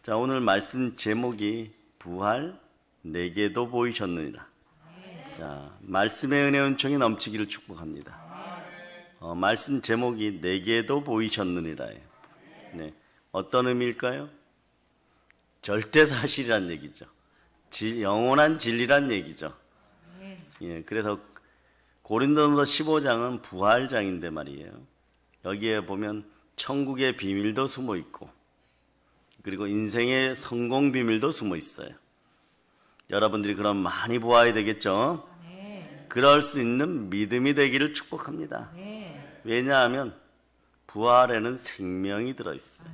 자, 오늘 말씀 제목이 부활 내게도 보이셨느니라. 자, 말씀의 은혜 은총이 넘치기를 축복합니다. 말씀 제목이 내게도 보이셨느니라예요. 네, 어떤 의미일까요? 절대 사실이란 얘기죠. 영원한 진리란 얘기죠. 예, 그래서 고린도전서 15장은 부활장인데 말이에요. 여기에 보면 천국의 비밀도 숨어 있고, 그리고 인생의 성공 비밀도 숨어 있어요. 여러분들이 그럼 많이 보아야 되겠죠? 그럴 수 있는 믿음이 되기를 축복합니다. 왜냐하면 부활에는 생명이 들어있어요.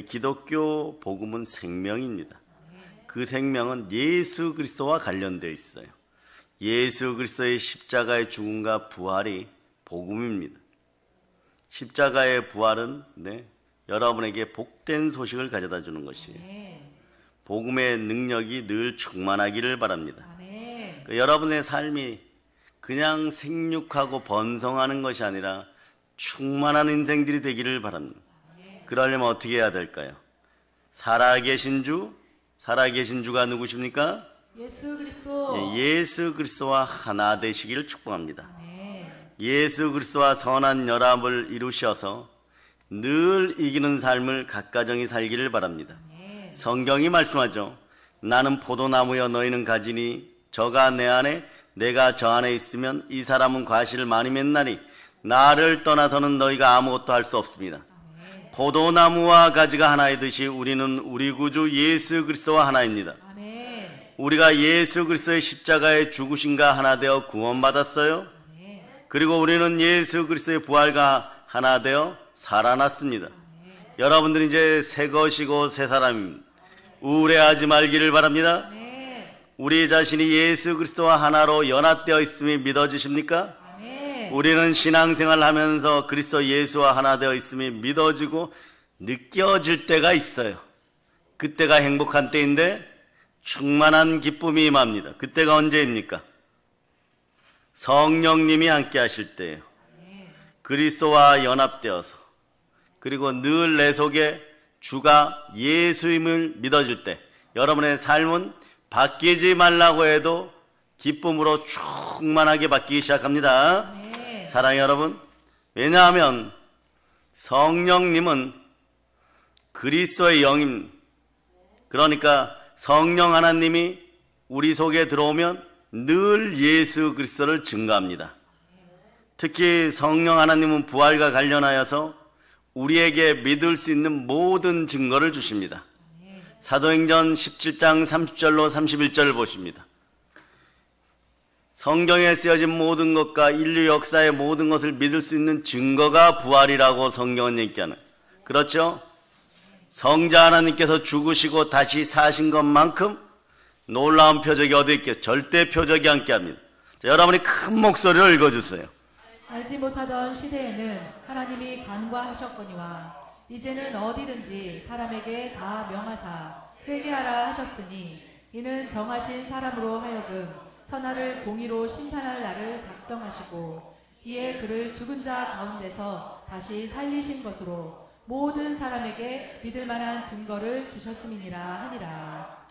기독교 복음은 생명입니다. 그 생명은 예수 그리스도와 관련되어 있어요. 예수 그리스도의 십자가의 죽음과 부활이 복음입니다. 십자가의 부활은 여러분에게 복된 소식을 가져다 주는 것이에요. 복음의 능력이 늘 충만하기를 바랍니다. 여러분의 삶이 그냥 생육하고 번성하는 것이 아니라 충만한 인생들이 되기를 바랍니다. 그러려면 어떻게 해야 될까요? 살아계신 주가 누구십니까? 예수 그리스도. 예수 그리스도와 하나 되시기를 축복합니다. 예수 그리스도와 선한 연합을 이루셔서 늘 이기는 삶을 각 가정이 살기를 바랍니다. 성경이 말씀하죠. 나는 포도나무여 너희는 가지니 저가 내 안에 내가 저 안에 있으면 이 사람은 과실을 많이 맺나니 나를 떠나서는 너희가 아무것도 할 수 없습니다. 포도나무와 가지가 하나이듯이 우리는 우리 구주 예수 그리스도와 하나입니다. 우리가 예수 그리스도의 십자가의 죽으심과 하나 되어 구원받았어요. 그리고 우리는 예수 그리스도의 부활과 하나 되어 살아났습니다. 여러분들은 이제 새 것이고 새 사람입니다. 우울해하지 말기를 바랍니다. 우리 자신이 예수 그리스도와 하나로 연합되어 있음이 믿어지십니까? 우리는 신앙생활을 하면서 그리스도 예수와 하나 되어 있음이 믿어지고 느껴질 때가 있어요. 그때가 행복한 때인데 충만한 기쁨이 임합니다. 그때가 언제입니까? 성령님이 함께 하실 때예요. 그리스도와 연합되어서, 그리고 늘 내 속에 주가 예수임을 믿어질 때 여러분의 삶은 바뀌지 말라고 해도 기쁨으로 충만하게 바뀌기 시작합니다. 사랑의 여러분, 왜냐하면 성령님은 그리스도의 영임, 그러니까 성령 하나님이 우리 속에 들어오면 늘 예수 그리스도를 증거합니다. 특히 성령 하나님은 부활과 관련하여서 우리에게 믿을 수 있는 모든 증거를 주십니다. 사도행전 17장 30절로 31절을 보십니다. 성경에 쓰여진 모든 것과 인류 역사의 모든 것을 믿을 수 있는 증거가 부활이라고 성경은 얘기하는, 그렇죠? 성자 하나님께서 죽으시고 다시 사신 것만큼 놀라운 표적이 어디 있겠어요? 절대 표적이 함께합니다. 자, 여러분이 큰 목소리로 읽어주세요. 알지 못하던 시대에는 하나님이 간과하셨거니와 이제는 어디든지 사람에게 다 명하사 회개하라 하셨으니 이는 정하신 사람으로 하여금 천하를 공의로 심판할 날을 작정하시고 이에 그를 죽은 자 가운데서 다시 살리신 것으로 모든 사람에게 믿을 만한 증거를 주셨음이니라 하니라.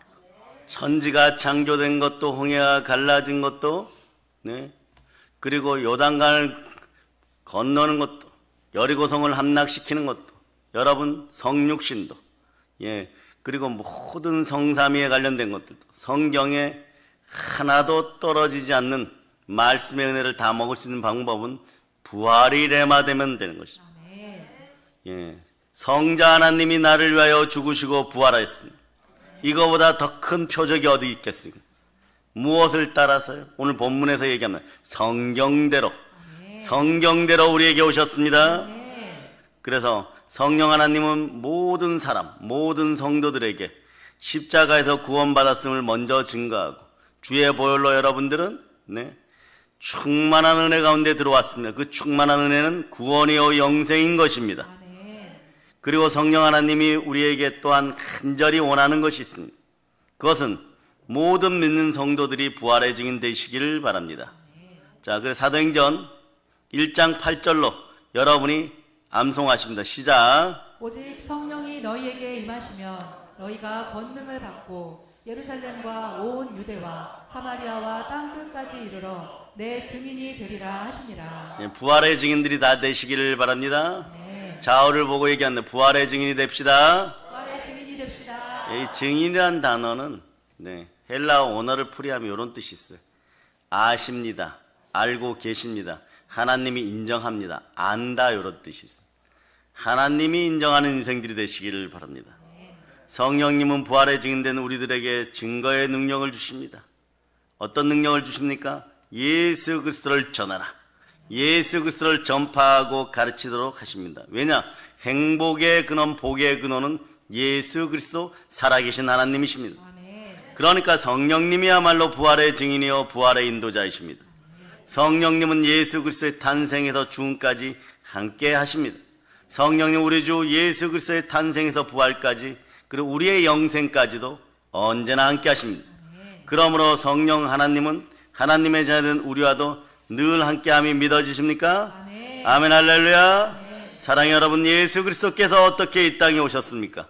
천지가 창조된 것도, 홍해가 갈라진 것도, 그리고 요단강을 건너는 것도, 여리고성을 함락시키는 것도, 여러분 성육신도, 그리고 모든 성삼위에 관련된 것들도, 성경에 하나도 떨어지지 않는 말씀의 은혜를 다 먹을 수 있는 방법은 부활이 레마되면 되는 것이죠. 성자 하나님이 나를 위하여 죽으시고 부활하였습니다. 이거보다 더 큰 표적이 어디 있겠습니까? 무엇을 따라서요? 오늘 본문에서 얘기하면 성경대로 우리에게 오셨습니다. 그래서 성령 하나님은 모든 사람, 모든 성도들에게 십자가에서 구원받았음을 먼저 증거하고, 주의 보혈로 여러분들은 충만한 은혜 가운데 들어왔습니다. 그 충만한 은혜는 구원이요 영생인 것입니다. 그리고 성령 하나님이 우리에게 또한 간절히 원하는 것이 있습니다. 그것은 모든 믿는 성도들이 부활의 증인 되시기를 바랍니다. 자, 그래서 사도행전 1장 8절로 여러분이 암송하십니다. 시작. 오직 성령이 너희에게 임하시면 너희가 권능을 받고 예루살렘과 온 유대와 사마리아와 땅끝까지 이르러 내 증인이 되리라 하시니라. 부활의 증인들이 다 되시기를 바랍니다. 네. 좌우를 보고 얘기하는데 부활의 증인이 됩시다. 부활의 증인이 됩시다. 이 증인이란 단어는 헬라어 언어를 풀이하면 이런 뜻이 있어요. 아십니다. 알고 계십니다. 하나님이 인정합니다. 안다, 이런 뜻이 있어요. 하나님이 인정하는 인생들이 되시기를 바랍니다. 성령님은 부활의 증인된 우리들에게 증거의 능력을 주십니다. 어떤 능력을 주십니까? 예수 그리스도를 전하라. 예수 그리스도를 전파하고 가르치도록 하십니다. 왜냐? 행복의 근원, 복의 근원은 예수 그리스도 살아계신 하나님이십니다. 그러니까 성령님이야말로 부활의 증인이요 부활의 인도자이십니다. 성령님은 예수 그리스도의 탄생에서 죽음까지 함께 하십니다. 성령님 우리 주 예수 그리스도의 탄생에서 부활까지 그리고 우리의 영생까지도 언제나 함께 하십니다. 그러므로 성령 하나님은 하나님의 자녀된 우리와도 늘 함께함이 믿어지십니까? 아멘 할렐루야. 사랑하는 여러분, 예수 그리스도께서 어떻게 이 땅에 오셨습니까?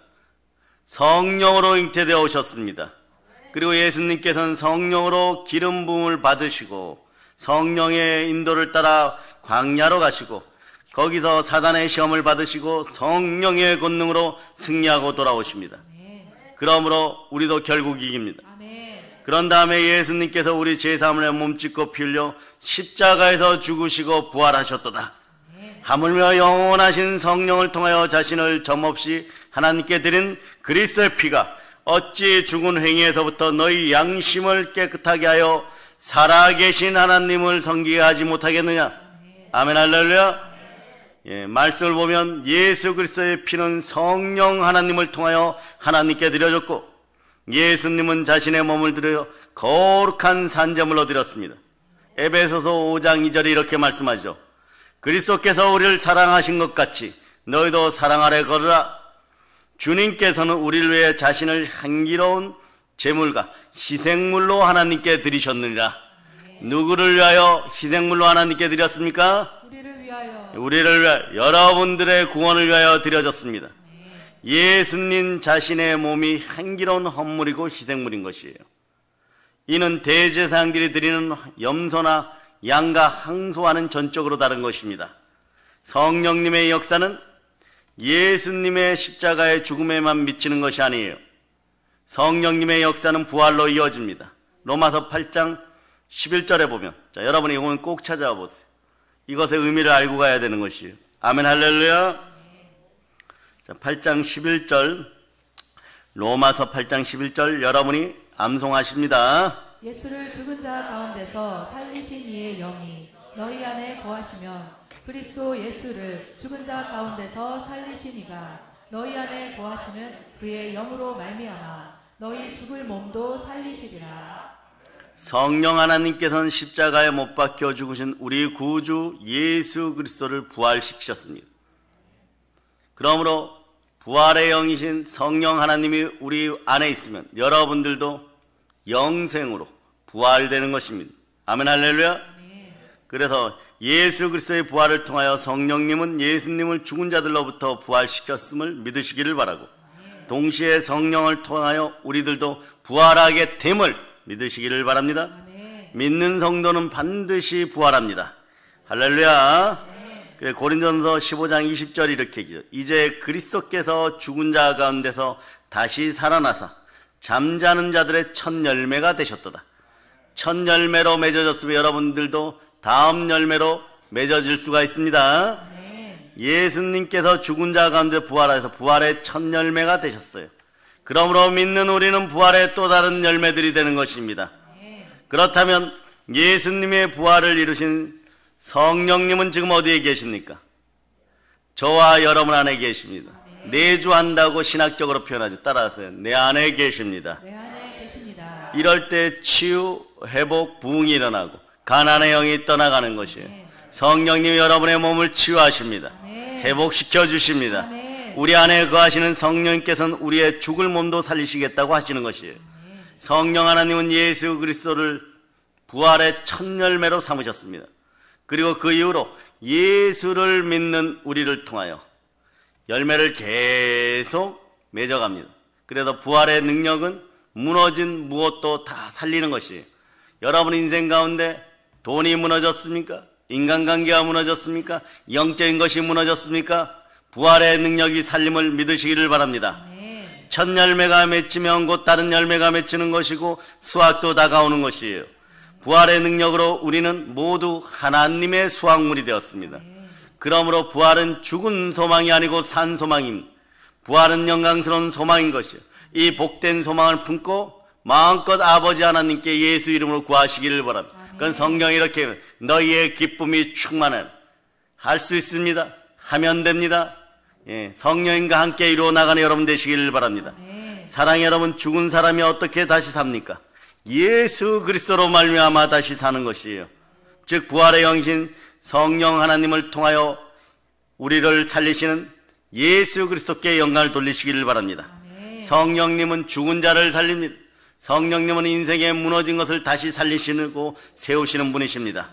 성령으로 잉태되어 오셨습니다. 그리고 예수님께서는 성령으로 기름 부음을 받으시고 성령의 인도를 따라 광야로 가시고 거기서 사단의 시험을 받으시고 성령의 권능으로 승리하고 돌아오십니다. 그러므로 우리도 결국 이깁니다. 그런 다음에 예수님께서 우리 제3의 몸짓고 피 흘려 십자가에서 죽으시고 부활하셨도다. 하물며 영원하신 성령을 통하여 자신을 점없이 하나님께 드린 그리스도의 피가 어찌 죽은 행위에서부터 너희 양심을 깨끗하게 하여 살아계신 하나님을 섬기게 하지 못하겠느냐. 아멘 할렐루야. 말씀을 보면 예수 그리스도의 피는 성령 하나님을 통하여 하나님께 드려졌고 예수님은 자신의 몸을 들여 거룩한 산제물로 드렸습니다. 에베소서 5장 2절에 이렇게 말씀하죠. 그리스도께서 우리를 사랑하신 것 같이 너희도 사랑하려 걸으라. 주님께서는 우리를 위해 자신을 향기로운 제물과 희생물로 하나님께 드리셨느니라. 누구를 위하여 희생물로 하나님께 드렸습니까? 우리를 위하여 여러분들의 구원을 위하여 드려졌습니다. 예수님 자신의 몸이 향기로운 헌물이고 희생물인 것이에요. 이는 대제사장들이 드리는 염소나 양과 항소와는 전적으로 다른 것입니다. 성령님의 역사는 예수님의 십자가의 죽음에만 미치는 것이 아니에요. 성령님의 역사는 부활로 이어집니다. 로마서 8장 11절에 보면, 자, 여러분이 이건 꼭 찾아와 보세요. 이것의 의미를 알고 가야 되는 것이에요. 아멘 할렐루야. 자, 8장 11절, 로마서 8장 11절 여러분이 암송하십니다. 예수를 죽은 자 가운데서 살리신 이의 영이 너희 안에 거하시면 그리스도 예수를 죽은 자 가운데서 살리신 이가 너희 안에 거하시는 그의 영으로 말미암아 너희 죽을 몸도 살리시리라. 성령 하나님께서는 십자가에 못 박혀 죽으신 우리 구주 예수 그리스도를 부활시키셨습니다. 그러므로 부활의 영이신 성령 하나님이 우리 안에 있으면 여러분들도 영생으로 부활되는 것입니다. 아멘 할렐루야. 그래서 예수 그리스도의 부활을 통하여 성령님은 예수님을 죽은 자들로부터 부활시켰음을 믿으시기를 바라고 동시에 성령을 통하여 우리들도 부활하게 됨을 믿으시기를 바랍니다. 믿는 성도는 반드시 부활합니다. 할렐루야. 고린도전서 15장 20절 이렇게 얘기죠. 이제 그리스도께서 죽은 자 가운데서 다시 살아나사 잠자는 자들의 첫 열매가 되셨도다. 첫 열매로 맺어졌으면 여러분들도 다음 열매로 맺어질 수가 있습니다. 예수님께서 죽은 자 가운데 부활하셔서 부활의 첫 열매가 되셨어요. 그러므로 믿는 우리는 부활의 또 다른 열매들이 되는 것입니다. 그렇다면 예수님의 부활을 이루신 성령님은 지금 어디에 계십니까? 저와 여러분 안에 계십니다. 내주한다고 신학적으로 표현하죠. 따라하세요. 내 안에 계십니다. 내 안에 계십니다. 이럴 때 치유, 회복, 부흥이 일어나고 가난의 영이 떠나가는 것이에요. 성령님이 여러분의 몸을 치유하십니다. 회복시켜 주십니다. 우리 안에 거하시는 성령님께서는 우리의 죽을 몸도 살리시겠다고 하시는 것이에요. 성령 하나님은 예수 그리스도를 부활의 첫 열매로 삼으셨습니다. 그리고 그 이후로 예수를 믿는 우리를 통하여 열매를 계속 맺어갑니다. 그래서 부활의 능력은 무너진 무엇도 다 살리는 것이에요. 여러분 인생 가운데 돈이 무너졌습니까? 인간관계가 무너졌습니까? 영적인 것이 무너졌습니까? 부활의 능력이 살림을 믿으시기를 바랍니다. 첫 열매가 맺히면 곧 다른 열매가 맺히는 것이고 수확도 다가오는 것이에요. 부활의 능력으로 우리는 모두 하나님의 수확물이 되었습니다. 그러므로 부활은 죽은 소망이 아니고 산 소망입니다. 부활은 영광스러운 소망인 것이요. 이 복된 소망을 품고 마음껏 아버지 하나님께 예수 이름으로 구하시기를 바랍니다. 그건 성경이 이렇게 너희의 기쁨이 충만해 할 수 있습니다. 하면 됩니다. 예, 성령님과 함께 이루어 나가는 여러분 되시기를 바랍니다. 사랑의 여러분, 죽은 사람이 어떻게 다시 삽니까? 예수 그리스도로 말미암아 다시 사는 것이에요. 즉 부활의 영신 성령 하나님을 통하여 우리를 살리시는 예수 그리스도께 영광을 돌리시기를 바랍니다. 성령님은 죽은 자를 살립니다. 성령님은 인생에 무너진 것을 다시 살리시고 세우시는 분이십니다.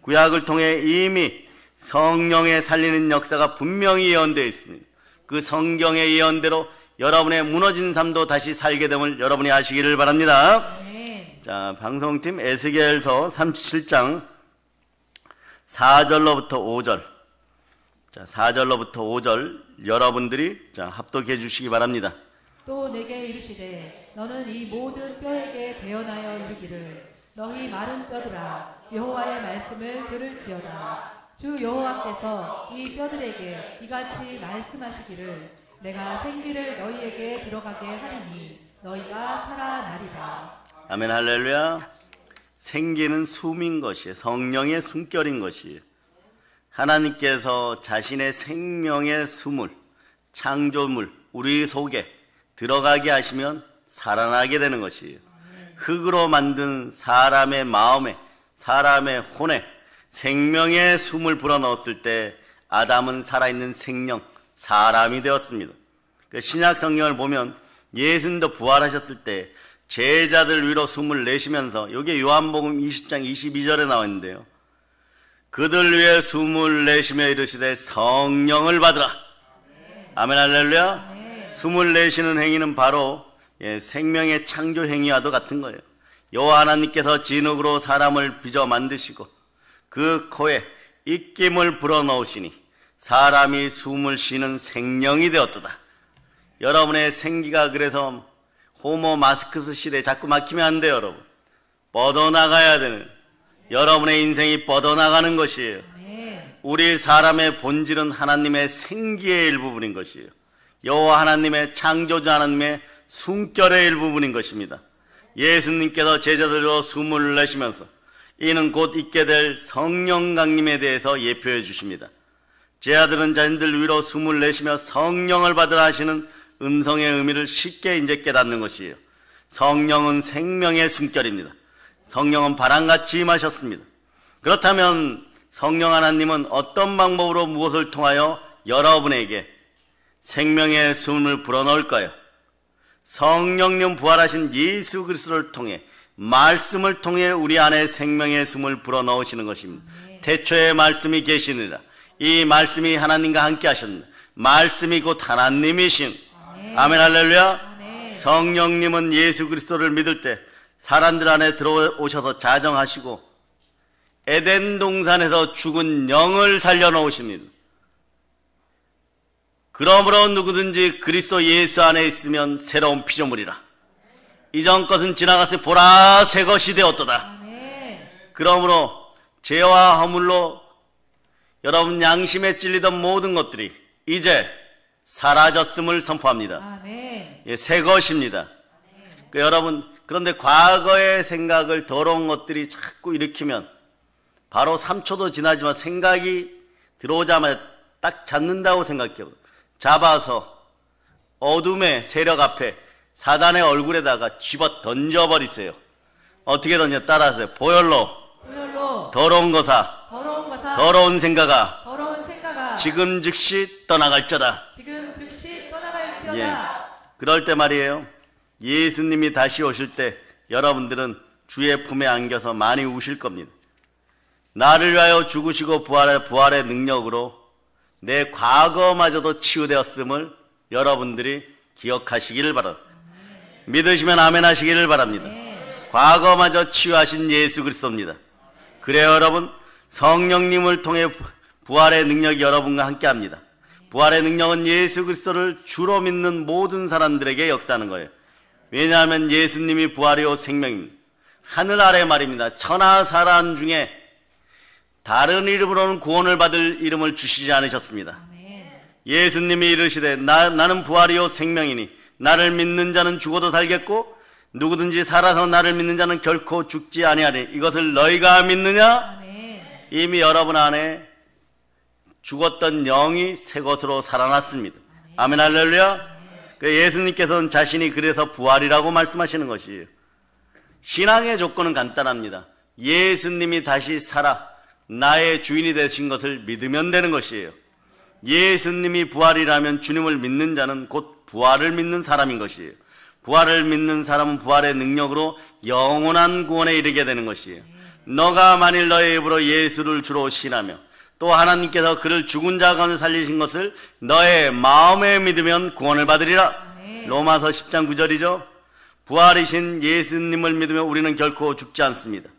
구약을 통해 이미 성령의 살리는 역사가 분명히 예언되어 있습니다. 그 성경의 예언대로 여러분의 무너진 삶도 다시 살게 됨을 여러분이 아시기를 바랍니다. 자, 방송팀 에스겔서 37장 4절로부터 5절. 자, 4절로부터 5절 여러분들이 합독해 주시기 바랍니다. 또 내게 이르시되 너는 이 모든 뼈에게 대언하여 이르기를 너희 마른 뼈들아 여호와의 말씀을 들을지어다. 주 여호와께서 이 뼈들에게 이같이 말씀하시기를 내가 생기를 너희에게 들어가게 하리니 너희가 살아나리라. 아멘. 할렐루야. 생기는 숨인 것이에요. 성령의 숨결인 것이에요. 하나님께서 자신의 생명의 숨을, 창조물 우리 속에 들어가게 하시면 살아나게 되는 것이에요. 흙으로 만든 사람의 마음에, 사람의 혼에 생명의 숨을 불어넣었을 때 아담은 살아있는 생명, 사람이 되었습니다. 신약 성경을 보면 예수님도 부활하셨을 때 제자들 위로 숨을 내쉬면서, 여기 요한복음 20장 22절에 나와 있는데요, 그들 위에 숨을 내쉬며 이르시되 성령을 받으라. 아멘. 할렐루야. 숨을 내쉬는 행위는 바로 생명의 창조 행위와도 같은 거예요. 여호와 하나님께서 진흙으로 사람을 빚어 만드시고 그 코에 입김을 불어넣으시니 사람이 숨을 쉬는 생명이 되었도다. 여러분의 생기가 그래서 호모 마스크스 시대에 자꾸 막히면 안 돼요. 여러분 뻗어나가야 되는, 여러분의 인생이 뻗어나가는 것이에요. 우리 사람의 본질은 하나님의 생기의 일부분인 것이에요. 여호와 하나님의 창조주 하나님의 숨결의 일부분인 것입니다. 예수님께서 제자들로 숨을 내쉬면서 이는 곧 있게 될 성령 강림에 대해서 예표해 주십니다. 제 아들은 자신들 위로 숨을 내쉬며 성령을 받으라 하시는 음성의 의미를 쉽게 이제 깨닫는 것이에요. 성령은 생명의 숨결입니다. 성령은 바람같이 임하셨습니다. 그렇다면 성령 하나님은 어떤 방법으로 무엇을 통하여 여러분에게 생명의 숨을 불어넣을까요? 성령님 부활하신 예수 그리스도를 통해, 말씀을 통해 우리 안에 생명의 숨을 불어넣으시는 것입니다. 태초에 말씀이 계시니라. 이 말씀이 하나님과 함께 하셨느니라. 말씀이 곧 하나님이신. 아멘. 할렐루야. 성령님은 예수 그리스도를 믿을 때 사람들 안에 들어오셔서 자정하시고 에덴 동산에서 죽은 영을 살려놓으십니다. 그러므로 누구든지 그리스도 예수 안에 있으면 새로운 피조물이라. 이전 것은 지나가서 보라 새 것이 되었도다. 그러므로 죄와 허물로 여러분 양심에 찔리던 모든 것들이 이제 사라졌음을 선포합니다. 새 것입니다. 여러분, 그런데 과거의 생각을, 더러운 것들이 자꾸 일으키면 바로 3초도 지나지만 생각이 들어오자마자 딱 잡는다고 생각해요. 잡아서 어둠의 세력 앞에 사단의 얼굴에다가 집어 던져버리세요. 어떻게 던져? 따라하세요. 보혈로 더러운 것아, 더러운 생각아 지금 즉시 떠나갈저다. 그럴 때 말이에요, 예수님이 다시 오실 때 여러분들은 주의 품에 안겨서 많이 우실 겁니다. 나를 위하여 죽으시고 부활의 능력으로 내 과거마저도 치유되었음을 여러분들이 기억하시기를 바랍니다. 믿으시면 아멘 하시기를 바랍니다. 과거마저 치유하신 예수 그리스도입니다. 그래요 여러분, 성령님을 통해 부활의 능력이 여러분과 함께합니다. 부활의 능력은 예수 그리스도를 주로 믿는 모든 사람들에게 역사하는 거예요. 왜냐하면 예수님이 부활이요 생명입니다. 하늘 아래 말입니다. 천하 사람 중에 다른 이름으로는 구원을 받을 이름을 주시지 않으셨습니다. 예수님이 이르시되 나는 부활이요 생명이니 나를 믿는 자는 죽어도 살겠고 누구든지 살아서 나를 믿는 자는 결코 죽지 아니하리. 이것을 너희가 믿느냐? 이미 여러분 안에 죽었던 영이 새 것으로 살아났습니다. 아멘 할렐루야. 예수님께서는 자신이 그래서 부활이라고 말씀하시는 것이에요. 신앙의 조건은 간단합니다. 예수님이 다시 살아 나의 주인이 되신 것을 믿으면 되는 것이에요. 예수님이 부활이라면 주님을 믿는 자는 곧 부활을 믿는 사람인 것이에요. 부활을 믿는 사람은 부활의 능력으로 영원한 구원에 이르게 되는 것이에요. 너가 만일 너의 입으로 예수를 주로 신하며 또 하나님께서 그를 죽은 자 가운데 살리신 것을 너의 마음에 믿으면 구원을 받으리라. 로마서 10장 9절이죠. 부활이신 예수님을 믿으면 우리는 결코 죽지 않습니다.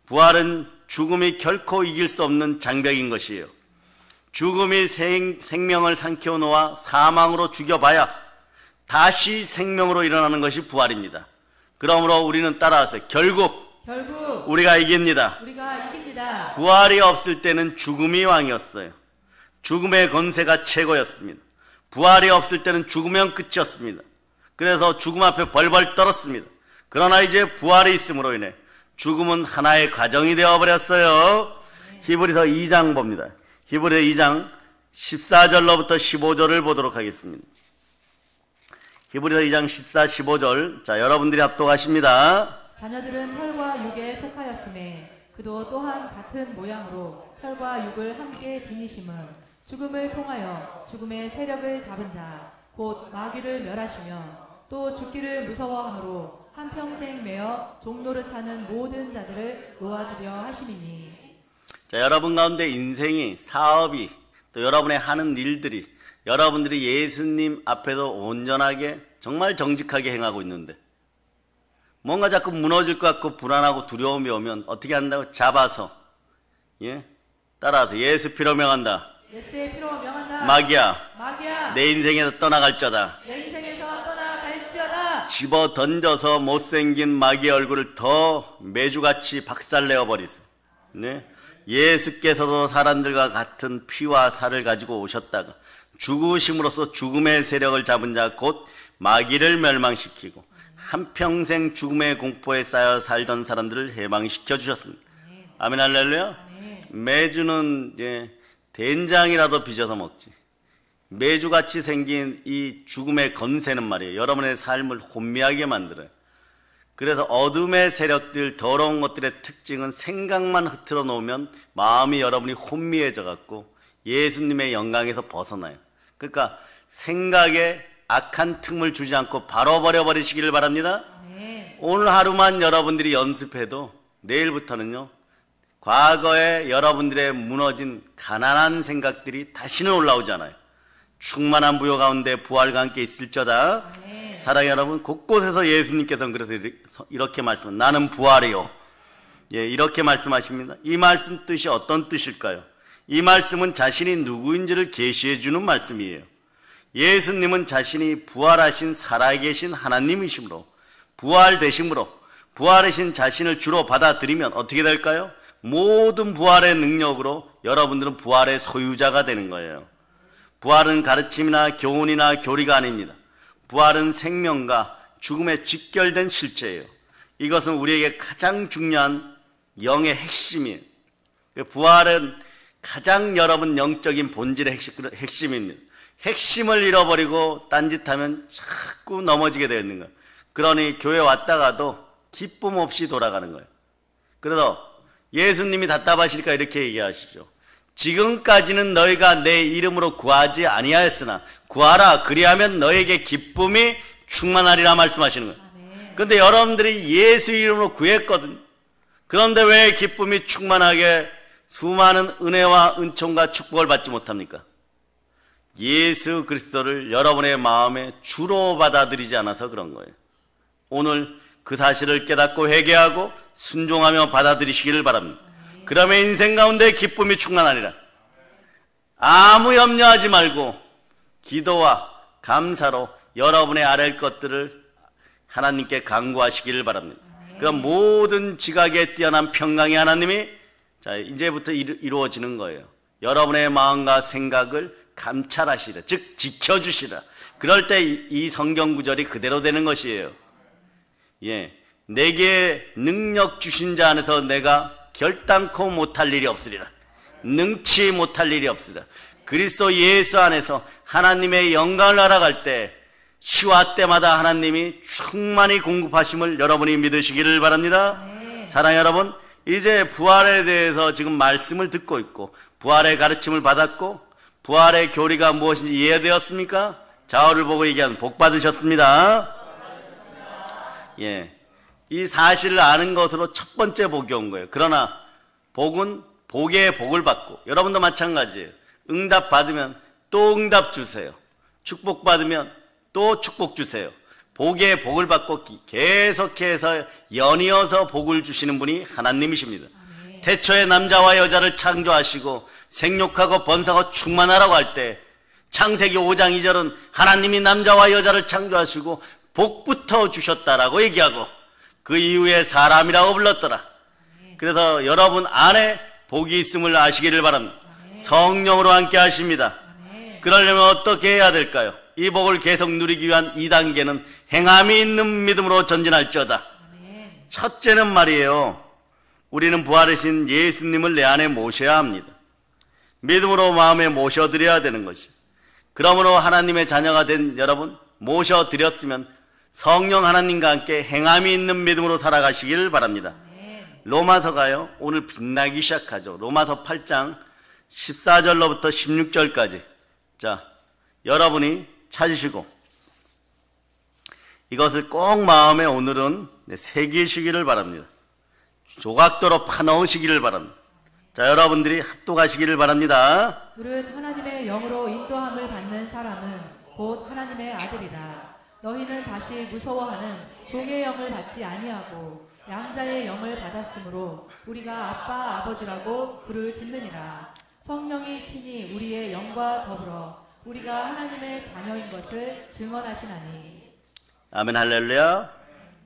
부활은 죽음이 결코 이길 수 없는 장벽인 것이에요. 죽음이 생명을 삼켜 놓아 사망으로 죽여봐야 다시 생명으로 일어나는 것이 부활입니다. 그러므로 우리는 따라하세요. 결국 우리가 이깁니다. 부활이 없을 때는 죽음이 왕이었어요. 죽음의 권세가 최고였습니다. 부활이 없을 때는 죽으면 끝이었습니다. 그래서 죽음 앞에 벌벌 떨었습니다. 그러나 이제 부활이 있음으로 인해 죽음은 하나의 과정이 되어버렸어요. 히브리서 2장 봅니다. 히브리서 2장 14절로부터 15절을 보도록 하겠습니다. 히브리서 2장 14, 15절. 자, 여러분들이 합독하십니다. 자녀들은 혈과 육에 속하였음에 그도 또한 같은 모양으로 혈과 육을 함께 지니심은 죽음을 통하여 죽음의 세력을 잡은 자 곧 마귀를 멸하시며 또 죽기를 무서워함으로 한평생 매어 종노릇하는 모든 자들을 놓아주려 하심이니. 자, 여러분 가운데 인생이, 사업이, 또 여러분의 하는 일들이 여러분들이 예수님 앞에서 온전하게 정말 정직하게 행하고 있는데 뭔가 자꾸 무너질 것 같고 불안하고 두려움이 오면 어떻게 한다고? 잡아서, 따라서 예수 피로 명한다. 예수의 피로 명한다. 마귀야, 내 인생에서 떠나갈저다. 집어 던져서 못생긴 마귀의 얼굴을 더 매주같이 박살내어 버리세요. 네? 예수께서도 사람들과 같은 피와 살을 가지고 오셨다가 죽으심으로써 죽음의 세력을 잡은 자 곧 마귀를 멸망시키고 한평생 죽음의 공포에 쌓여 살던 사람들을 해방시켜 주셨습니다. 아멘 할렐루야. 매주는 된장이라도 빚어서 먹지. 매주같이 생긴 이 죽음의 건세는 말이에요. 여러분의 삶을 혼미하게 만들어요. 그래서 어둠의 세력들, 더러운 것들의 특징은 생각만 흐트러 놓으면 마음이 여러분이 혼미해져 갖고 예수님의 영광에서 벗어나요. 그러니까 생각에 악한 틈을 주지 않고 바로 버려버리시기를 바랍니다. 오늘 하루만 여러분들이 연습해도 내일부터는요, 과거에 여러분들의 무너진 가난한 생각들이 다시는 올라오지 않아요. 충만한 부요 가운데 부활과 함께 있을저다. 사랑하는 여러분, 곳곳에서 예수님께서는 그래서 이렇게 말씀합니다. 나는 부활이요. 이렇게 말씀하십니다. 이 말씀 뜻이 어떤 뜻일까요? 이 말씀은 자신이 누구인지를 계시해 주는 말씀이에요. 예수님은 자신이 부활하신 살아계신 하나님이시므로 부활되심으로 부활하신 자신을 주로 받아들이면 어떻게 될까요? 모든 부활의 능력으로 여러분들은 부활의 소유자가 되는 거예요. 부활은 가르침이나 교훈이나 교리가 아닙니다. 부활은 생명과 죽음에 직결된 실체예요. 이것은 우리에게 가장 중요한 영의 핵심이에요. 부활은 가장 여러분 영적인 본질의 핵심입니다. 핵심을 잃어버리고 딴짓하면 자꾸 넘어지게 되어 있는 거예요. 그러니 교회 왔다가도 기쁨 없이 돌아가는 거예요. 그래서 예수님이 답답하시니까 이렇게 얘기하시죠. 지금까지는 너희가 내 이름으로 구하지 아니하였으나 구하라, 그리하면 너에게 기쁨이 충만하리라 말씀하시는 거예요. 그런데 여러분들이 예수 이름으로 구했거든요. 그런데 왜 기쁨이 충만하게 수많은 은혜와 은총과 축복을 받지 못합니까? 예수 그리스도를 여러분의 마음에 주로 받아들이지 않아서 그런 거예요. 오늘 그 사실을 깨닫고 회개하고 순종하며 받아들이시기를 바랍니다. 그러면 인생 가운데 기쁨이 충만하리라. 아무 염려하지 말고 기도와 감사로 여러분의 아랠 것들을 하나님께 간구하시기를 바랍니다. 그럼 모든 지각에 뛰어난 평강의 하나님이 자 이제부터 이루어지는 거예요. 여러분의 마음과 생각을 감찰하시라, 즉 지켜주시라. 그럴 때 이 성경 구절이 그대로 되는 것이에요. 예, 내게 능력 주신 자 안에서 내가 결단코 못할 일이 없으리라. 능치 못할 일이 없으리라. 그리스도 예수 안에서 하나님의 영광을 알아갈 때 시와 때마다 하나님이 충만히 공급하심을 여러분이 믿으시기를 바랍니다. 사랑하는 여러분, 이제 부활에 대해서 지금 말씀을 듣고 있고 부활의 가르침을 받았고 부활의 교리가 무엇인지 이해되었습니까? 좌우를 보고 얘기하는 복 받으셨습니다. 예, 이 사실을 아는 것으로 첫 번째 복이 온 거예요. 그러나 복은 복의 복을 받고, 여러분도 마찬가지예요. 응답 받으면 또 응답 주세요. 축복 받으면 또 축복 주세요. 복의 복을 받고 계속해서 연이어서 복을 주시는 분이 하나님이십니다. 태초에 남자와 여자를 창조하시고 생육하고 번성하고 충만하라고 할 때 창세기 5장 2절은 하나님이 남자와 여자를 창조하시고 복부터 주셨다라고 얘기하고 그 이후에 사람이라고 불렀더라. 그래서 여러분 안에 복이 있음을 아시기를 바랍니다. 성령으로 함께 하십니다. 그러려면 어떻게 해야 될까요? 이 복을 계속 누리기 위한 2단계는 행함이 있는 믿음으로 전진할지어다. 첫째는 말이에요, 우리는 부활하신 예수님을 내 안에 모셔야 합니다. 믿음으로 마음에 모셔드려야 되는 것이죠. 그러므로 하나님의 자녀가 된 여러분, 모셔드렸으면 성령 하나님과 함께 행함이 있는 믿음으로 살아가시기를 바랍니다. 로마서가요, 오늘 빛나기 시작하죠. 로마서 8장 14절로부터 16절까지. 자, 여러분이 찾으시고 이것을 꼭 마음에 오늘은 새기시기를 바랍니다. 조각도로 파넣으시기를 바랍니다. 자, 여러분들이 합독하시기를 바랍니다. 무릇 하나님의 영으로 인도함을 받는 사람은 곧 하나님의 아들이라. 너희는 다시 무서워하는 종의 영을 받지 아니하고 양자의 영을 받았으므로 우리가 아빠 아버지라고 부를 짓느니라. 성령이 친히 우리의 영과 더불어 우리가 하나님의 자녀인 것을 증언하시나니. 아멘, 할렐루야.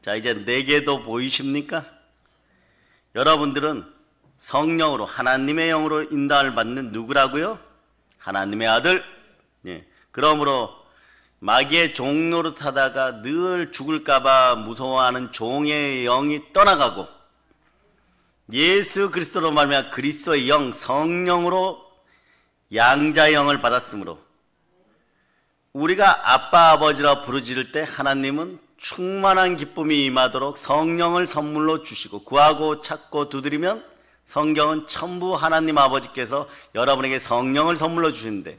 자, 이제 내게도 보이십니까? 여러분들은 성령으로 하나님의 영으로 인도함을 받는 누구라고요? 하나님의 아들. 예. 그러므로 마귀의 종 노릇하다가 늘 죽을까봐 무서워하는 종의 영이 떠나가고 예수 그리스도로 말미암아 그리스도의 영, 성령으로 양자의 영을 받았으므로 우리가 아빠 아버지라 부르짖을 때 하나님은 충만한 기쁨이 임하도록 성령을 선물로 주시고 구하고 찾고 두드리면 성경은 전부 하나님 아버지께서 여러분에게 성령을 선물로 주시는데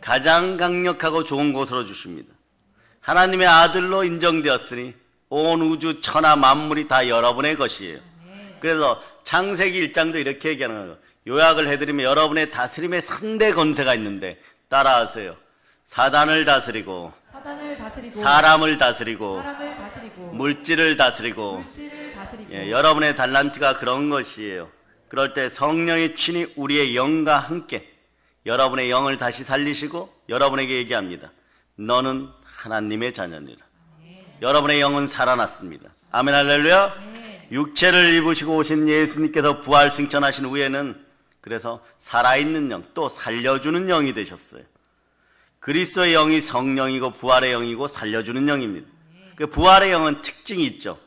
가장 강력하고 좋은 곳으로 주십니다. 하나님의 아들로 인정되었으니 온 우주 천하 만물이 다 여러분의 것이에요. 그래서 창세기 1장도 이렇게 얘기하는 거예요. 요약을 해드리면 여러분의 다스림에 3대 권세가 있는데 따라하세요. 사단을 다스리고 사람을 다스리고 물질을 다스리고 예, 여러분의 달란트가 그런 것이에요. 그럴 때 성령이 친히 우리의 영과 함께 여러분의 영을 다시 살리시고 여러분에게 얘기합니다. 너는 하나님의 자녀니라. 여러분의 영은 살아났습니다. 아멘, 할렐루야. 육체를 입으시고 오신 예수님께서 부활 승천하신 후에는 그래서 살아있는 영, 또 살려주는 영이 되셨어요. 그리스도의 영이 성령이고 부활의 영이고 살려주는 영입니다. 그 부활의 영은 특징이 있죠.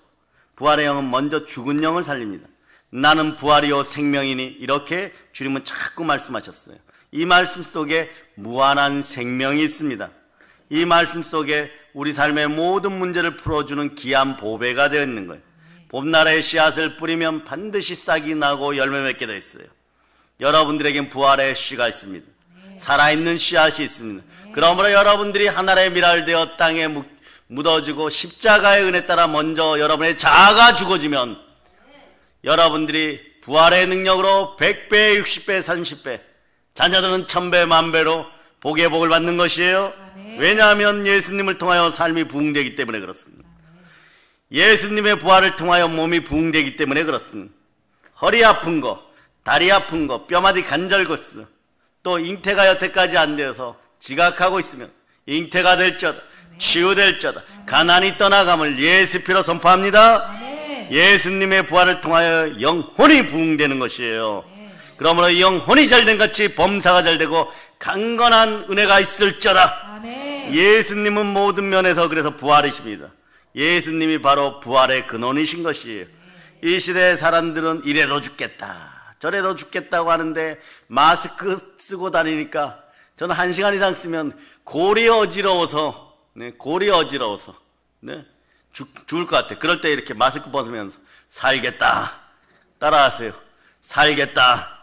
부활의 영은 먼저 죽은 영을 살립니다. 나는 부활이요 생명이니 이렇게 주님은 자꾸 말씀하셨어요. 이 말씀 속에 무한한 생명이 있습니다. 이 말씀 속에 우리 삶의 모든 문제를 풀어주는 귀한 보배가 되어 있는 거예요. 봄날에 씨앗을 뿌리면 반드시 싹이 나고 열매 맺게 되어 있어요. 여러분들에겐 부활의 씨가 있습니다. 살아있는 씨앗이 있습니다. 그러므로 여러분들이 하나님의 미랄 되어 땅에 묻어지고 십자가의 은혜 따라 먼저 여러분의 자아가 죽어지면 여러분들이 부활의 능력으로 100배, 60배, 30배, 자녀들은 1000배, 1000배로 복의 복을 받는 것이에요. 왜냐하면 예수님을 통하여 삶이 부흥되기 때문에 그렇습니다. 예수님의 부활을 통하여 몸이 부흥되기 때문에 그렇습니다. 허리 아픈 거, 다리 아픈 거, 뼈마디 관절거스, 또 잉태가 여태까지 안 되어서 지각하고 있으면 잉태가 될지어다, 치유될지어다, 가난이 떠나감을 예수 피로 선포합니다. 예수님의 부활을 통하여 영혼이 부흥되는 것이에요. 그러므로 영혼이 잘된 같이 범사가 잘되고 강건한 은혜가 있을지어다. 예수님은 모든 면에서 그래서 부활이십니다. 예수님이 바로 부활의 근원이신 것이에요. 이 시대의 사람들은 이래도 죽겠다, 저래도 죽겠다고 하는데 마스크 쓰고 다니니까 저는 1시간 이상 쓰면 골이 어지러워서, 죽을 것 같아요. 그럴 때 이렇게 마스크 벗으면서 살겠다, 따라하세요. 살겠다.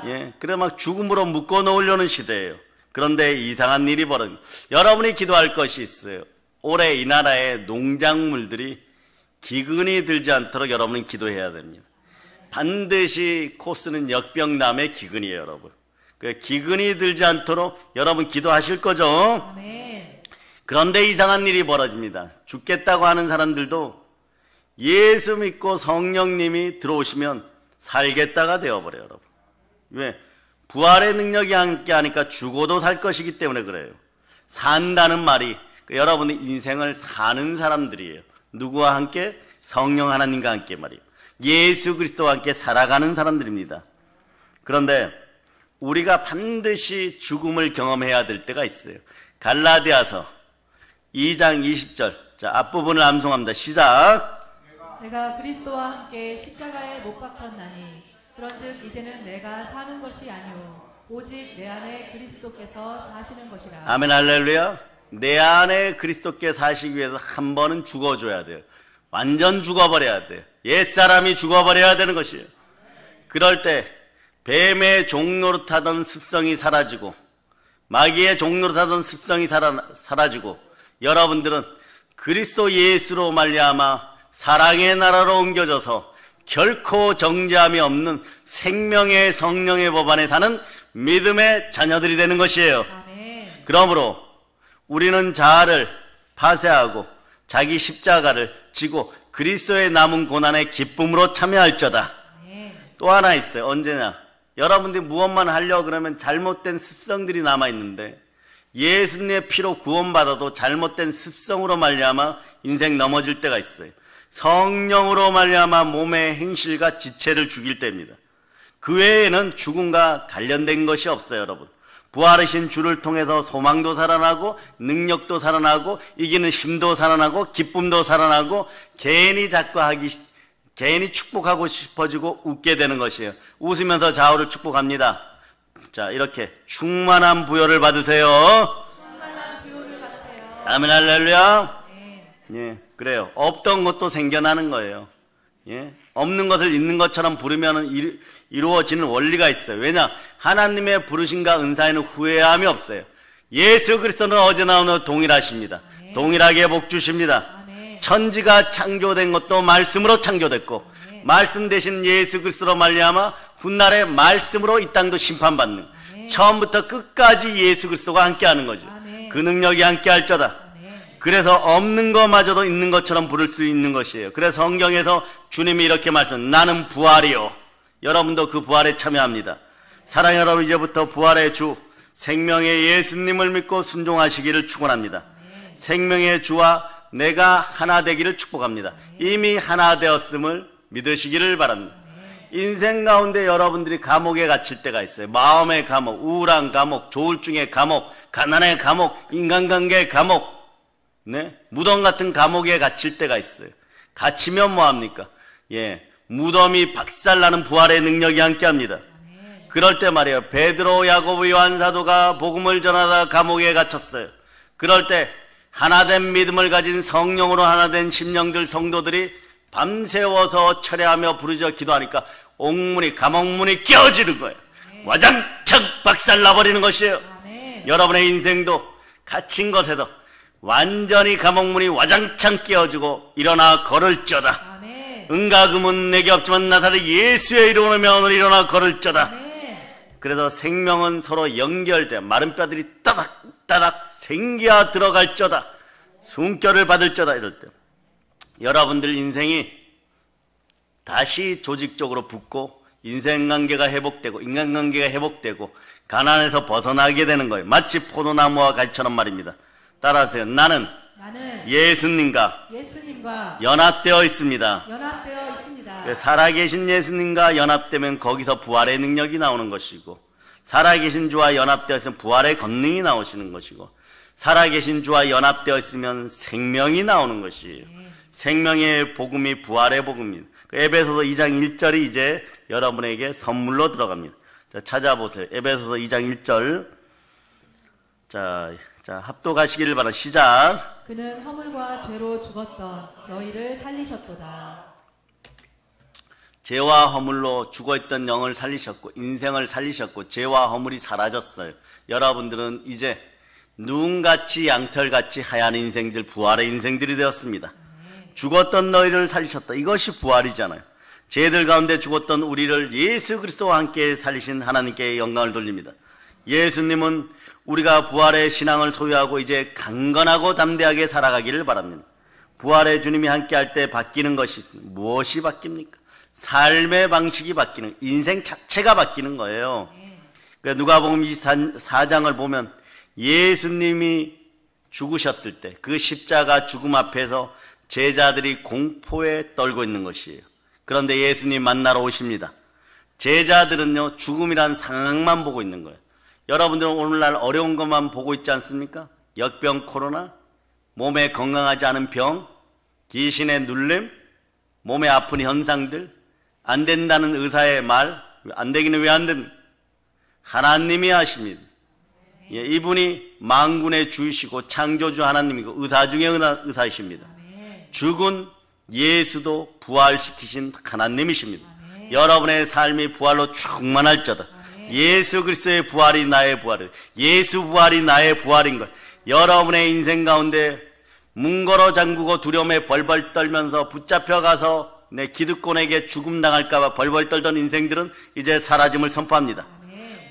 예, 그래 막 죽음으로 묶어 놓으려는 시대예요. 그런데 이상한 일이 벌어집니다. 여러분이 기도할 것이 있어요. 올해 이 나라의 농작물들이 기근이 들지 않도록 여러분은 기도해야 됩니다. 반드시 코스는 역병남의 기근이에요, 여러분. 그 기근이 들지 않도록 여러분 기도하실 거죠? 아멘. 그런데 이상한 일이 벌어집니다. 죽겠다고 하는 사람들도 예수 믿고 성령님이 들어오시면 살겠다가 되어버려요, 여러분. 왜? 부활의 능력이 함께 하니까 죽어도 살 것이기 때문에 그래요. 산다는 말이 여러분의 인생을 사는 사람들이에요. 누구와 함께? 성령 하나님과 함께 말이에요. 예수 그리스도와 함께 살아가는 사람들입니다. 그런데 우리가 반드시 죽음을 경험해야 될 때가 있어요. 갈라디아서 2장 20절. 자, 앞부분을 암송합니다. 시작. 내가 그리스도와 함께 십자가에 못 박혔나니 그런즉 이제는 내가 사는 것이 아니오 오직 내 안에 그리스도께서 사시는 것이라. 아멘 할렐루야. 내 안에 그리스도께 사시기 위해서 한 번은 죽어줘야 돼요. 완전 죽어버려야 돼요. 옛사람이 죽어버려야 되는 것이에요. 그럴 때 뱀의 종노릇하던 습성이 사라지고 마귀의 종노릇하던 습성이 사라지고 여러분들은 그리스도 예수로 말미암아 사랑의 나라로 옮겨져서 결코 정죄함이 없는 생명의 성령의 법 안에 사는 믿음의 자녀들이 되는 것이에요. 아멘. 그러므로 우리는 자아를 파쇄하고 자기 십자가를 지고 그리스도의 남은 고난의 기쁨으로 참여할지어다. 아멘. 또 하나 있어요. 언제냐? 여러분들이 무엇만 하려고 그러면 잘못된 습성들이 남아있는데 예수님의 피로 구원받아도 잘못된 습성으로 말미암아 인생 넘어질 때가 있어요. 성령으로 말미암아 몸의 행실과 지체를 죽일 때입니다. 그 외에는 죽음과 관련된 것이 없어요, 여러분. 부활하신 주를 통해서 소망도 살아나고 능력도 살아나고 이기는 힘도 살아나고 기쁨도 살아나고 개인이 축복하고 싶어지고 웃게 되는 것이에요. 웃으면서 좌우를 축복합니다. 자, 이렇게 충만한 부여를 받으세요. 아멘 할렐루야. 예, 그래요. 없던 것도 생겨나는 거예요. 예, 없는 것을 있는 것처럼 부르면 이루어지는 원리가 있어요. 왜냐? 하나님의 부르심과 은사에는 후회함이 없어요. 예수 그리스도는 어제나 오늘 동일하십니다. 아멘. 동일하게 복 주십니다. 아멘. 천지가 창조된 것도 말씀으로 창조됐고 아멘. 말씀 대신 예수 그리스도로 말미암아 훗날에 말씀으로 이 땅도 심판받는 아멘. 처음부터 끝까지 예수 그리스도가 함께하는 거죠. 아멘. 그 능력이 함께할지어다. 그래서 없는 것마저도 있는 것처럼 부를 수 있는 것이에요. 그래서 성경에서 주님이 이렇게 말씀, 나는 부활이요. 여러분도 그 부활에 참여합니다. 사랑하는 여러분, 이제부터 부활의 주 생명의 예수님을 믿고 순종하시기를 축원합니다. 생명의 주와 내가 하나 되기를 축복합니다. 이미 하나 되었음을 믿으시기를 바랍니다. 인생 가운데 여러분들이 감옥에 갇힐 때가 있어요. 마음의 감옥, 우울한 감옥, 조울증의 감옥, 가난의 감옥, 인간관계의 감옥, 네? 무덤 같은 감옥에 갇힐 때가 있어요. 갇히면 뭐합니까? 예, 무덤이 박살나는 부활의 능력이 함께합니다. 그럴 때 말이에요. 베드로, 야고보, 요한 사도가 복음을 전하다 감옥에 갇혔어요. 그럴 때 하나된 믿음을 가진 성령으로 하나된 심령들 성도들이 밤새워서 철회하며 부르짖어 기도하니까 옥문이, 감옥문이 깨어지는 거예요. 와장창 박살나버리는 것이에요. 여러분의 인생도 갇힌 것에서 완전히 감옥문이 와장창 깨어지고 일어나 걸을지어다. 은과 금은 내게 없지만 나사렛 예수의 이름으로 오늘 일어나 걸을지어다. 그래서 생명은 서로 연결돼 마른 뼈들이 따닥따닥 생기야 들어갈지어다. 숨결을 받을지어다. 이럴 때 여러분들 인생이 다시 조직적으로 붙고 인생관계가 회복되고 인간관계가 회복되고 가난에서 벗어나게 되는 거예요. 마치 포도나무와 같이처럼 말입니다. 따라하세요. 나는 예수님과 연합되어 있습니다. 살아계신 예수님과 연합되면 거기서 부활의 능력이 나오는 것이고, 살아계신 주와 연합되어 있으면 부활의 권능이 나오시는 것이고, 살아계신 주와 연합되어 있으면 생명이 나오는 것이에요. 생명의 복음이 부활의 복음입니다. 에베소서 2장 1절이 이제 여러분에게 선물로 들어갑니다. 자, 찾아보세요. 에베소서 2장 1절. 자, 합독하시기를 바라. 시작. 그는 허물과 죄로 죽었던 너희를 살리셨도다. 죄와 허물로 죽어있던 영을 살리셨고 인생을 살리셨고 죄와 허물이 사라졌어요. 여러분들은 이제 눈같이 양털같이 하얀 인생들, 부활의 인생들이 되었습니다. 죽었던 너희를 살리셨다. 이것이 부활이잖아요. 죄들 가운데 죽었던 우리를 예수 그리스도와 함께 살리신 하나님께 영광을 돌립니다. 예수님은 우리가 부활의 신앙을 소유하고 이제 강건하고 담대하게 살아가기를 바랍니다. 부활의 주님이 함께 할 때 바뀌는 것이 무엇이 바뀝니까? 삶의 방식이 바뀌는, 인생 자체가 바뀌는 거예요. 그러니까 누가복음 24장을 보면 예수님이 죽으셨을 때 그 십자가 죽음 앞에서 제자들이 공포에 떨고 있는 것이에요. 그런데 예수님 만나러 오십니다. 제자들은요, 죽음이란 상황만 보고 있는 거예요. 여러분들은 오늘날 어려운 것만 보고 있지 않습니까? 역병, 코로나, 몸에 건강하지 않은 병, 귀신의 눌림, 몸에 아픈 현상들, 안 된다는 의사의 말, 안 되기는 왜 안 됩니까? 하나님이 하십니다. 예, 이분이 만군의 주이시고 창조주 하나님이고 의사 중에 의사이십니다. 죽은 예수도 부활시키신 하나님이십니다. 여러분의 삶이 부활로 충만할지어다. 예수 그리스도의 부활이 나의 부활이에요. 예수 부활이 나의 부활인 것. 여러분의 인생 가운데 문걸어 잠그고 두려움에 벌벌 떨면서 붙잡혀가서 내 기득권에게 죽음 당할까봐 벌벌 떨던 인생들은 이제 사라짐을 선포합니다.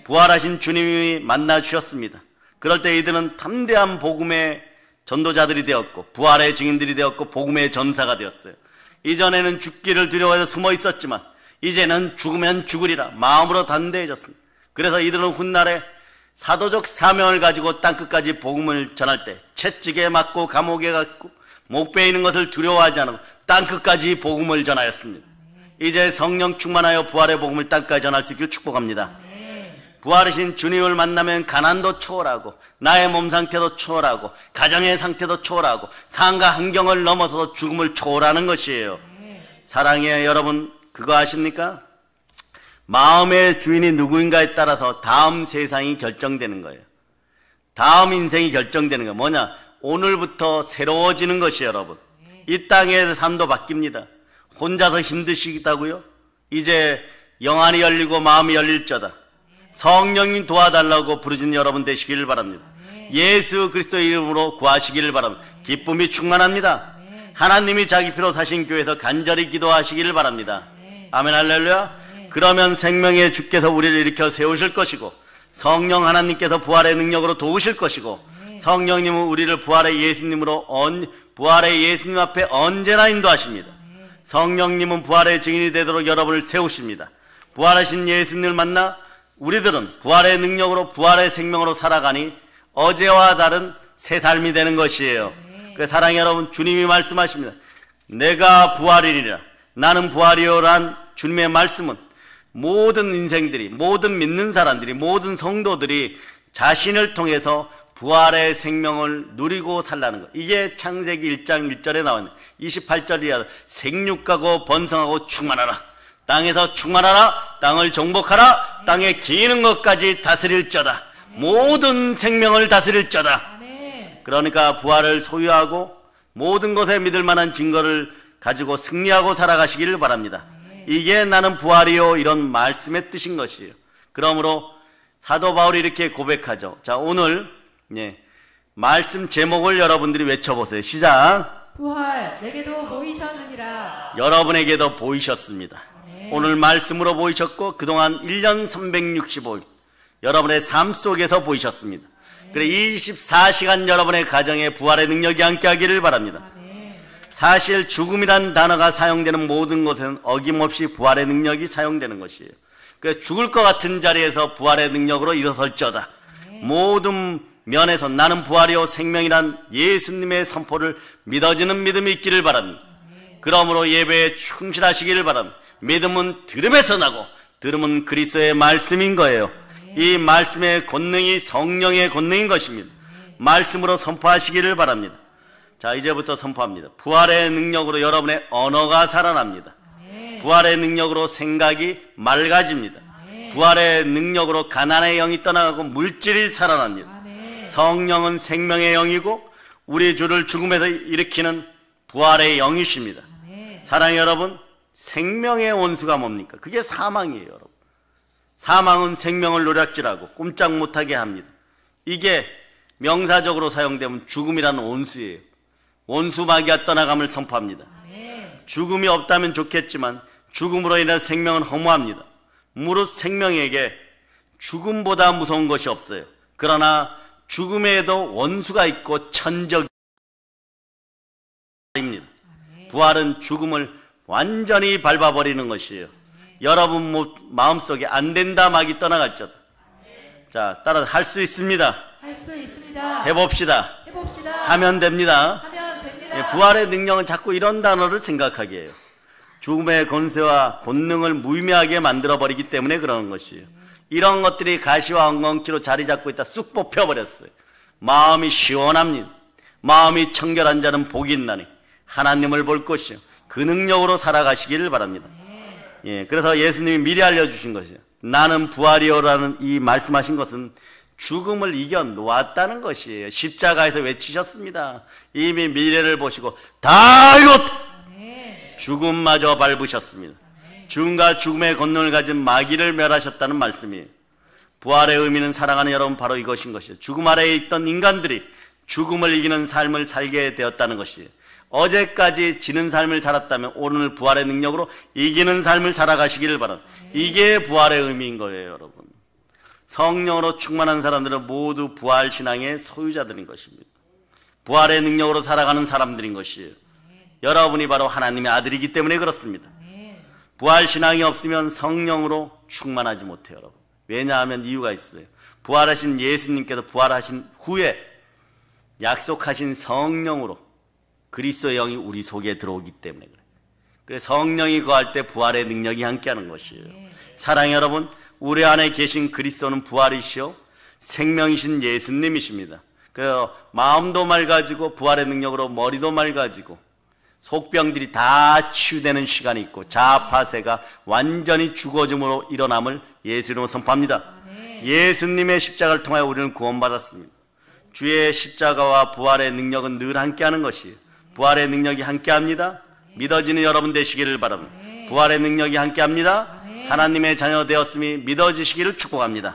부활하신 주님이 만나 주셨습니다. 그럴 때 이들은 담대한 복음의 전도자들이 되었고 부활의 증인들이 되었고 복음의 전사가 되었어요. 이전에는 죽기를 두려워해서 숨어 있었지만 이제는 죽으면 죽으리라 마음으로 담대해졌습니다. 그래서 이들은 훗날에 사도적 사명을 가지고 땅끝까지 복음을 전할 때 채찍에 맞고 감옥에 갔고 목 베이는 것을 두려워하지 않고 땅끝까지 복음을 전하였습니다. 이제 성령 충만하여 부활의 복음을 땅까지 전할 수 있기를 축복합니다. 부활하신 주님을 만나면 가난도 초월하고 나의 몸 상태도 초월하고 가정의 상태도 초월하고 상과 환경을 넘어서서 죽음을 초월하는 것이에요. 사랑해요 여러분, 그거 아십니까? 마음의 주인이 누구인가에 따라서 다음 세상이 결정되는 거예요. 다음 인생이 결정되는 거예요. 뭐냐? 오늘부터 새로워지는 것이에요. 여러분, 이 땅의 삶도 바뀝니다. 혼자서 힘드시다고요? 이제 영안이 열리고 마음이 열릴 자다. 성령님 도와달라고 부르짖는 여러분 되시기를 바랍니다. 예수 그리스도의 이름으로 구하시기를 바랍니다. 기쁨이 충만합니다. 하나님이 자기 피로 사신 교회에서 간절히 기도하시기를 바랍니다. 아멘 할렐루야. 그러면 생명의 주께서 우리를 일으켜 세우실 것이고 성령 하나님께서 부활의 능력으로 도우실 것이고 성령님은 우리를 부활의 예수님으로 부활의 예수님 앞에 언제나 인도하십니다. 성령님은 부활의 증인이 되도록 여러분을 세우십니다. 부활하신 예수님을 만나 우리들은 부활의 능력으로 부활의 생명으로 살아가니 어제와 다른 새 삶이 되는 것이에요. 그 사랑하는 여러분, 주님이 말씀하십니다. 내가 부활이니라. 나는 부활이요란 주님의 말씀은 모든 인생들이, 모든 믿는 사람들이, 모든 성도들이 자신을 통해서 부활의 생명을 누리고 살라는 것. 이게 창세기 1장 1절에 나오는 28절이야. 생육하고 번성하고 충만하라. 땅에서 충만하라. 땅을 정복하라. 땅에 기는 것까지 다스릴 자다. 모든 생명을 다스릴 자다. 그러니까 부활을 소유하고 모든 것에 믿을 만한 증거를 가지고 승리하고 살아가시기를 바랍니다. 이게 나는 부활이요, 이런 말씀의 뜻인 것이에요. 그러므로 사도 바울이 이렇게 고백하죠. 자, 오늘 말씀 제목을 여러분들이 외쳐보세요. 시작. 부활 내게도 보이셨느니라. 여러분에게도 보이셨습니다. 오늘 말씀으로 보이셨고 그동안 1년 365일 여러분의 삶 속에서 보이셨습니다. 그래 24시간 여러분의 가정에 부활의 능력이 함께하기를 바랍니다. 사실 죽음이란 단어가 사용되는 모든 것은 어김없이 부활의 능력이 사용되는 것이에요. 그래서 죽을 것 같은 자리에서 부활의 능력으로 일어설지어다. 모든 면에서 나는 부활이요 생명이란 예수님의 선포를 믿어지는 믿음이 있기를 바랍니다. 그러므로 예배에 충실하시기를 바랍니다. 믿음은 들음에서 나고 들음은 그리스도의 말씀인 거예요. 이 말씀의 권능이 성령의 권능인 것입니다. 말씀으로 선포하시기를 바랍니다. 자, 이제부터 선포합니다. 부활의 능력으로 여러분의 언어가 살아납니다. 부활의 능력으로 생각이 맑아집니다. 부활의 능력으로 가난의 영이 떠나가고 물질이 살아납니다. 성령은 생명의 영이고 우리 주를 죽음에서 일으키는 부활의 영이십니다. 사랑하는 여러분, 생명의 원수가 뭡니까? 그게 사망이에요, 여러분. 사망은 생명을 노략질하고 꼼짝 못하게 합니다. 이게 명사적으로 사용되면 죽음이라는 원수예요. 원수마귀가 떠나감을 선포합니다. 죽음이 없다면 좋겠지만 죽음으로 인한 생명은 허무합니다. 무릇 생명에게 죽음보다 무서운 것이 없어요. 그러나 죽음에도 원수가 있고 천적입니다. 부활은 죽음을 완전히 밟아버리는 것이에요. 여러분 마음속에 안 된다 막이 떠나갔죠. 자, 따라서 할 수 있습니다. 할 수 있습니다. 해봅시다. 해봅시다. 하면 됩니다. 하면 됩니다. 예, 부활의 능력은 자꾸 이런 단어를 생각하게 해요. 죽음의 권세와 권능을 무의미하게 만들어버리기 때문에 그러는 것이에요. 이런 것들이 가시와 엉겅퀴로 자리 잡고 있다 쑥 뽑혀버렸어요. 마음이 시원합니다. 마음이 청결한 자는 복이 있나니 하나님을 볼 것이요 그 능력으로 살아가시기를 바랍니다. 예, 그래서 예수님이 미리 알려주신 것이에요. 나는 부활이요라는 이 말씀하신 것은 죽음을 이겨 놓았다는 것이에요. 십자가에서 외치셨습니다. 이미 미래를 보시고 다 이뤘다. 죽음마저 밟으셨습니다. 죽음과 죽음의 권능을 가진 마귀를 멸하셨다는 말씀이에요. 부활의 의미는 사랑하는 여러분 바로 이것인 것이에요. 죽음 아래에 있던 인간들이 죽음을 이기는 삶을 살게 되었다는 것이에요. 어제까지 지는 삶을 살았다면 오늘 부활의 능력으로 이기는 삶을 살아가시기를 바랍니다. 이게 부활의 의미인 거예요, 여러분. 성령으로 충만한 사람들은 모두 부활 신앙의 소유자들인 것입니다. 부활의 능력으로 살아가는 사람들인 것이에요. 여러분이 바로 하나님의 아들이기 때문에 그렇습니다. 부활 신앙이 없으면 성령으로 충만하지 못해요, 여러분. 왜냐하면 이유가 있어요. 부활하신 예수님께서 부활하신 후에 약속하신 성령으로 그리스도의 영이 우리 속에 들어오기 때문에 그래요. 그래서 성령이 거할 때 부활의 능력이 함께하는 것이에요. 사랑하는 여러분, 우리 안에 계신 그리스도는 부활이시오 생명이신 예수님이십니다. 그 마음도 맑아지고 부활의 능력으로 머리도 맑아지고 속병들이 다 치유되는 시간이 있고 자아파세가 완전히 죽어짐으로 일어남을 예수님으로 선포합니다. 예수님의 십자가를 통하여 우리는 구원받았습니다. 주의 십자가와 부활의 능력은 늘 함께하는 것이에요. 부활의 능력이 함께합니다. 믿어지는 여러분 되시기를 바랍니다. 부활의 능력이 함께합니다. 하나님의 자녀 되었음이 믿어지시기를 축복합니다.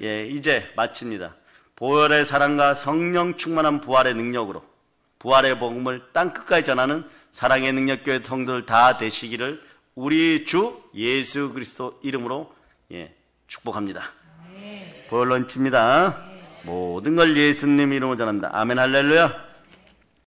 예, 이제 마칩니다. 보혈의 사랑과 성령 충만한 부활의 능력으로 부활의 복음을 땅끝까지 전하는 사랑의 능력교회 성도들 다 되시기를 우리 주 예수 그리스도 이름으로 축복합니다. 보혈 런치입니다. 모든 걸 예수님 이름으로 전한다. 아멘 할렐루야.